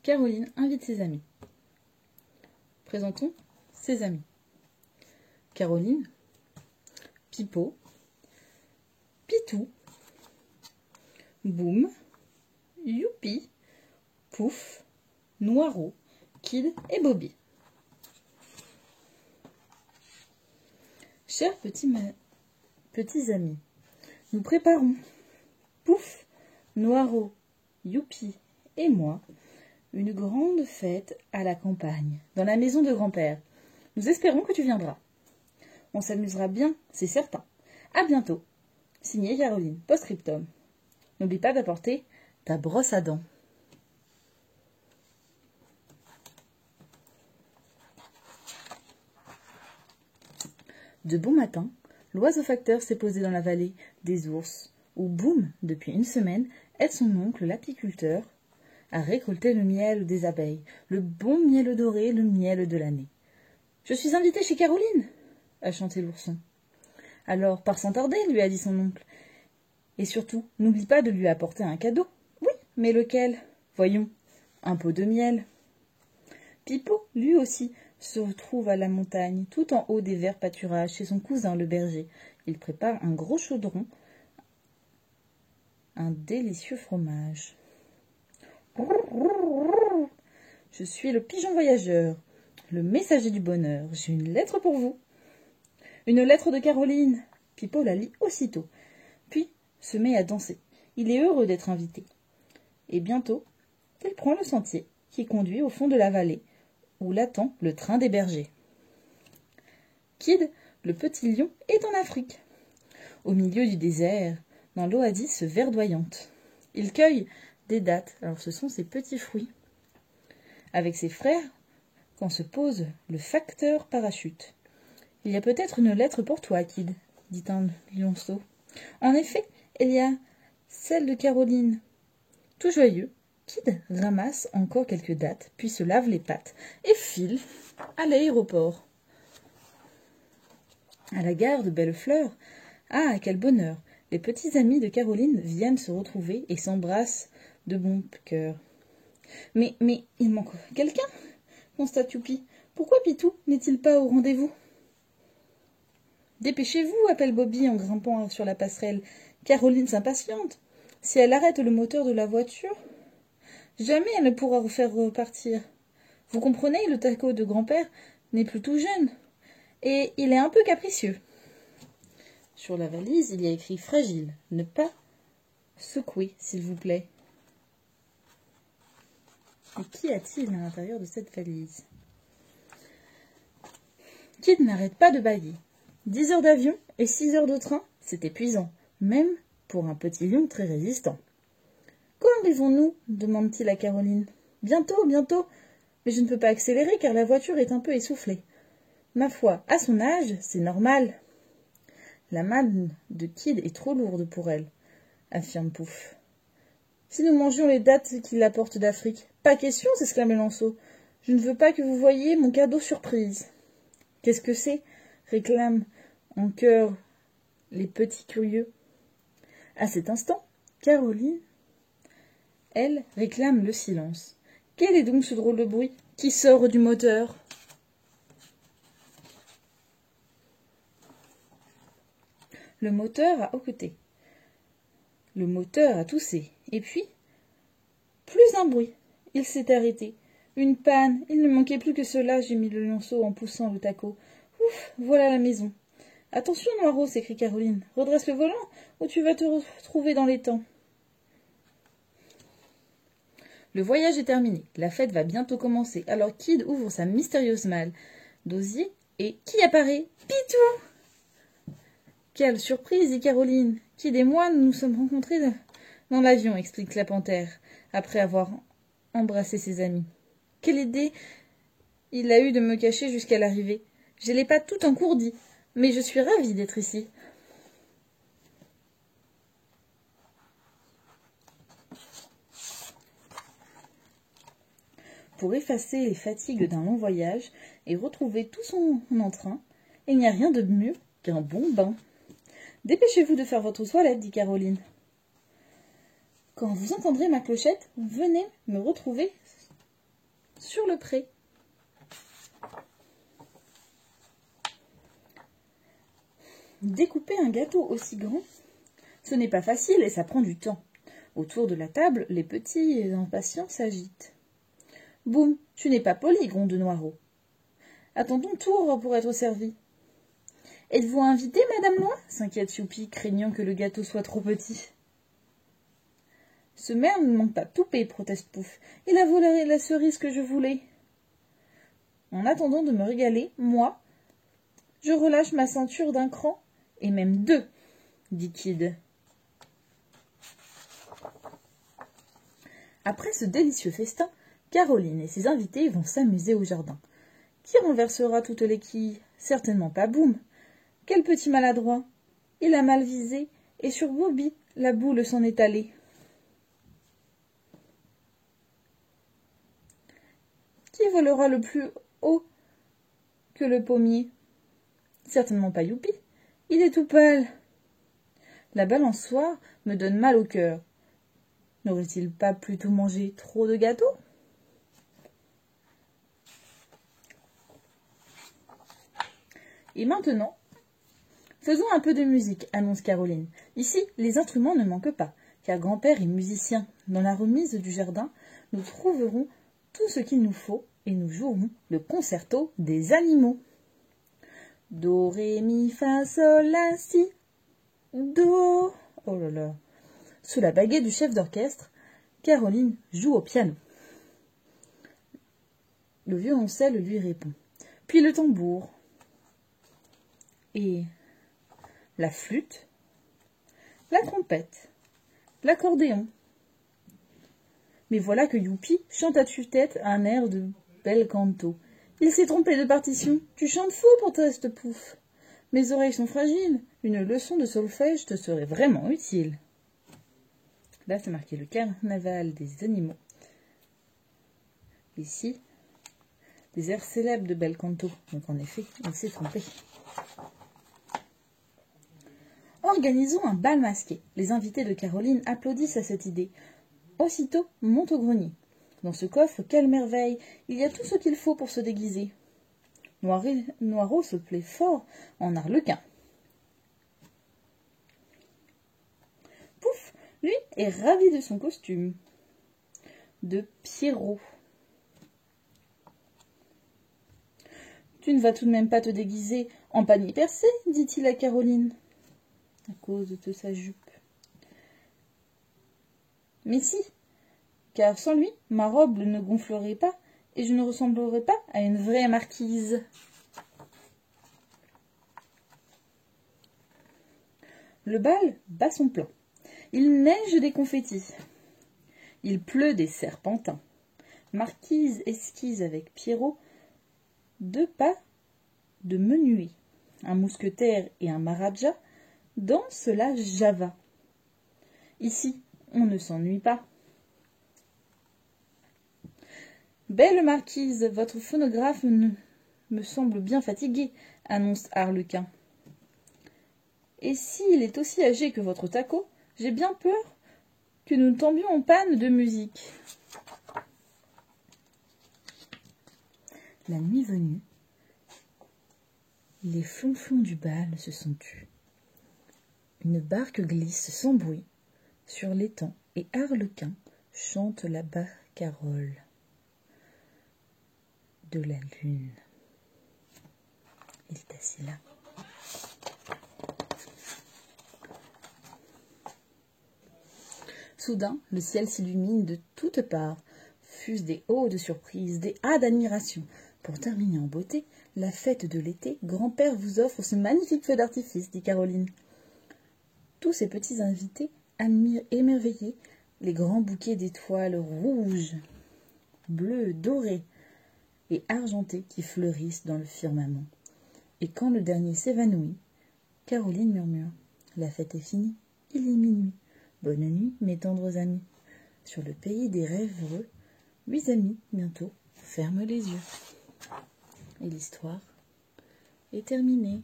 Caroline invite ses amis. Présentons ses amis. Caroline, Pipo, Pitou, Boum, Youpi, Pouf, Noiro, Kid et Bobby. Chers petits amis, nous préparons, Pouf, Noiro, Youpi et moi, une grande fête à la campagne, dans la maison de grand-père. Nous espérons que tu viendras. On s'amusera bien, c'est certain. À bientôt. Signé Caroline, post-scriptum. N'oublie pas d'apporter ta brosse à dents. De bon matin, l'oiseau facteur s'est posé dans la vallée des ours, où Boum, depuis une semaine, aide son oncle l'apiculteur à récolter le miel des abeilles, le bon miel doré, le miel de l'année. « Je suis invité chez Caroline !» a chanté l'ourson. « Alors, par sans tarder, lui a dit son oncle. Et surtout, n'oublie pas de lui apporter un cadeau. »« Oui, mais lequel ?»« Voyons, un pot de miel. » Pipo, lui aussi, se retrouve à la montagne, tout en haut des verts pâturages, chez son cousin le berger. Il prépare un gros chaudron, un délicieux fromage. Je suis le pigeon voyageur, le messager du bonheur. J'ai une lettre pour vous. Une lettre de Caroline. Pipo la lit aussitôt, puis se met à danser. Il est heureux d'être invité. Et bientôt, il prend le sentier qui conduit au fond de la vallée, où l'attend le train des bergers. Kid, le petit lion, est en Afrique, au milieu du désert, dans l'oasis verdoyante. Il cueille des dattes, alors ce sont ses petits fruits. Avec ses frères, quand se pose le facteur parachute. « Il y a peut-être une lettre pour toi, Kid, » dit un lionceau. En effet, il y a celle de Caroline. Tout joyeux, Kid ramasse encore quelques dattes, puis se lave les pattes et file à l'aéroport. À la gare de Bellefleur, ah, quel bonheur! Les petits amis de Caroline viennent se retrouver et s'embrassent de bon cœur. Mais il manque quelqu'un, constate Youpi. Pourquoi Pitou n'est-il pas au rendez-vous? Dépêchez-vous, appelle Bobby en grimpant sur la passerelle. Caroline s'impatiente. Si elle arrête le moteur de la voiture, jamais elle ne pourra faire repartir. Vous comprenez, le taco de grand-père n'est plus tout jeune, et il est un peu capricieux. Sur la valise, il y a écrit « Fragile, ne pas secouer, s'il vous plaît ». Et qu'y a-t-il à l'intérieur de cette valise? Kid n'arrête pas de bâiller. 10 heures d'avion et 6 heures de train, c'est épuisant, même pour un petit lion très résistant. « Quand arrivons-nous » demande-t-il à Caroline. « Bientôt, bientôt, mais je ne peux pas accélérer car la voiture est un peu essoufflée. Ma foi, à son âge, c'est normal. » La manne de Kid est trop lourde pour elle, affirme Pouf. Si nous mangions les dattes qu'il apporte d'Afrique. Pas question, s'exclame le lanceau. Je ne veux pas que vous voyiez mon cadeau surprise. Qu'est-ce que c'est? Réclament en chœur les petits curieux. À cet instant, Caroline, elle, réclame le silence. Quel est donc ce drôle de bruit qui sort du moteur? Le moteur a hoqueté. Le moteur a toussé. Et puis, plus un bruit. Il s'est arrêté. Une panne. Il ne manquait plus que cela, gémit le lionceau en poussant le taco. Ouf, voilà la maison. Attention, Noiro, s'écrie Caroline. Redresse le volant ou tu vas te retrouver dans les temps. Le voyage est terminé. La fête va bientôt commencer. Alors Kid ouvre sa mystérieuse malle d'osier et qui apparaît? Pitou! Quelle surprise, dit Caroline. Kid et moi, nous nous sommes rencontrés dans l'avion, explique la panthère, après avoir embrassé ses amis. Quelle idée il a eu de me cacher jusqu'à l'arrivée. J'ai les pattes tout encourdies, mais je suis ravie d'être ici. Pour effacer les fatigues d'un long voyage et retrouver tout son entrain, il n'y a rien de mieux qu'un bon bain. Dépêchez-vous de faire votre toilette, dit Caroline. Quand vous entendrez ma clochette, venez me retrouver sur le pré. Découper un gâteau aussi grand, ce n'est pas facile et ça prend du temps. Autour de la table, les petits et impatients s'agitent. « Boum, tu n'es pas poli, gronde Noiraud. Attends ton tour pour être servi. »« Êtes-vous invité, Madame Loin ?» s'inquiète Youpi, craignant que le gâteau soit trop petit. « Ce maire ne manque pas de toupet, proteste Pouf. Il a volé la cerise que je voulais. En attendant de me régaler, moi, je relâche ma ceinture d'un cran, et même deux, dit Kid. Après ce délicieux festin, Caroline et ses invités vont s'amuser au jardin. Qui renversera toutes les quilles? Certainement pas Boum. Quel petit maladroit! Il a mal visé, et sur Bobby, la boule s'en est allée. Qui volera le plus haut que le pommier? Certainement pas Youpi. Il est tout pâle. La balançoire me donne mal au cœur. N'aurait-il pas plutôt mangé trop de gâteaux? Et maintenant, faisons un peu de musique, annonce Caroline. Ici, les instruments ne manquent pas, car grand-père est musicien. Dans la remise du jardin, nous trouverons tout ce qu'il nous faut et nous jouerons le concerto des animaux. Do, ré, mi, fa, sol, la, si, do. Oh là là. Sous la baguette du chef d'orchestre, Caroline joue au piano. Le violoncelle lui répond. Puis le tambour. Et la flûte, la trompette, l'accordéon. Mais voilà que Youpi chante à tue-tête un air de bel canto. Il s'est trompé de partition. Tu chantes faux, proteste Pouf. Mes oreilles sont fragiles. Une leçon de solfège te serait vraiment utile. Là, c'est marqué le carnaval des animaux. Ici, des airs célèbres de bel canto. Donc en effet, il s'est trompé. Organisons un bal masqué. Les invités de Caroline applaudissent à cette idée. Aussitôt, monte au grenier. Dans ce coffre, quelle merveille! Il y a tout ce qu'il faut pour se déguiser. Noiraud se plaît fort en arlequin. Pouf, lui, est ravi de son costume. De Pierrot. Tu ne vas tout de même pas te déguiser en panier percé, dit-il à Caroline, à cause de sa jupe. Mais si, car sans lui, ma robe ne gonflerait pas et je ne ressemblerais pas à une vraie marquise. Le bal bat son plein. Il neige des confettis. Il pleut des serpentins. Marquise esquisse avec Pierrot 2 pas de menuet. Un mousquetaire et un maharaja dansent la java. Ici, on ne s'ennuie pas. Belle marquise, votre phonographe me semble bien fatigué, annonce Arlequin. Et s'il est aussi âgé que votre taco, j'ai bien peur que nous tombions en panne de musique. La nuit venue, les flonflons du bal se sont tus. Une barque glisse sans bruit sur l'étang et Arlequin chante la barcarolle de la lune. Il est assis là. Soudain, le ciel s'illumine de toutes parts. Fusent des hauts de surprise, des ah d'admiration. Pour terminer en beauté, la fête de l'été, grand-père vous offre ce magnifique feu d'artifice, dit Caroline. Tous ces petits invités admirent émerveillés les grands bouquets d'étoiles rouges, bleues, dorées et argentées qui fleurissent dans le firmament. Et quand le dernier s'évanouit, Caroline murmure « La fête est finie, il est minuit. Bonne nuit, mes tendres amis. Sur le pays des rêves heureux, 8 amis, bientôt, ferment les yeux. » Et l'histoire est terminée.